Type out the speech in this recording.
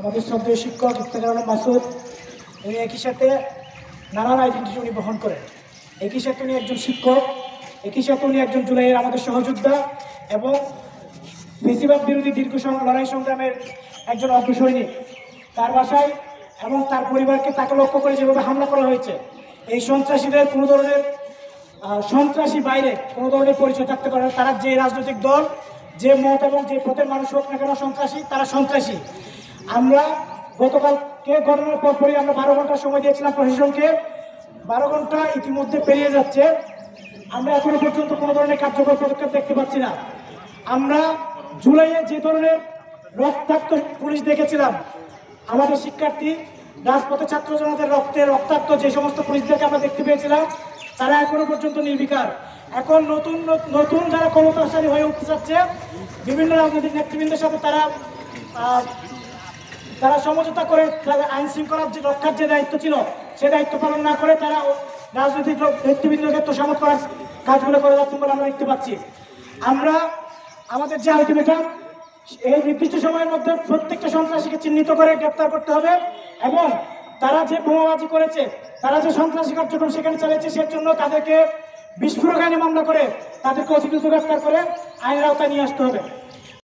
আমাদের শ্রদ্ধেয় শিক্ষক ইফতেখার আলম মাসুদ, উনি একই সাথে নানান আইডেন্টিটি উনি বহন করেন। একই সাথে উনি একজন শিক্ষক, একই সাথে উনি একজন জুলাইয়ের আমাদের সহযোদ্ধা এবং বেশিরভাগ বিরোধী দীর্ঘ লড়াই সংগ্রামের একজন অগ্রসৈনিক। তার বাসায় এবং তার পরিবারকে তাকে লক্ষ্য করে যেভাবে হামলা করা হয়েছে, এই সন্ত্রাসীদের কোনো ধরনের সন্ত্রাসী বাইরে কোনো ধরনের পরিচয় থাকতে পারে না। তারা যে রাজনৈতিক দল, যে মত এবং যে পথের মানুষ হোক না কেন সন্ত্রাসী, তারা সন্ত্রাসী। আমরা গতকালকে ঘটনার পরপরই আমরা 12 ঘন্টা সময় দিয়েছিলাম প্রশাসনকে। 12 ঘন্টা ইতিমধ্যে পেরিয়ে যাচ্ছে, আমরা এখনো পর্যন্ত কোনো ধরনের কার্যকর পদক্ষেপ দেখতে পাচ্ছি না। আমরা জুলাইয়ে যে ধরনের রক্তাক্ত পুলিশ দেখেছিলাম, আমাদের শিক্ষার্থী রাজপথে ছাত্র জনতার রক্তাক্ত যে সমস্ত পুলিশদেরকে আমরা দেখতে পেয়েছিলাম, তারা এখনো পর্যন্ত নির্বিকার। এখন নতুন নতুন যারা ক্ষমতাশালী হয়ে উঠতে চাচ্ছে, বিভিন্ন রাজনৈতিক নেতৃবৃন্দের সাথে তারা সমঝোতা করে আইন শৃঙ্খলা রক্ষার যে দায়িত্ব ছিল সে দায়িত্ব পালন না করে তারা রাজনৈতিক নেতৃবৃন্দকে তোষামত করার কাজগুলো করে যাচ্ছেন বলে আমরা দেখতে পাচ্ছি। আমরা আমাদের যে আলটিমেটাম, এই নির্দিষ্ট সময়ের মধ্যে প্রত্যেকটা সন্ত্রাসীকে চিহ্নিত করে গ্রেপ্তার করতে হবে এবং তারা যে বোমাবাজি করেছে, তারা যে সন্ত্রাসী কার্যক্রম সেখানে চালিয়েছে, সে জন্য তাদেরকে বিস্ফোরক আইনে মামলা করে তাদেরকে অধিকৃত গ্রেপ্তার করে আইনের আওতায় নিয়ে আসতে হবে।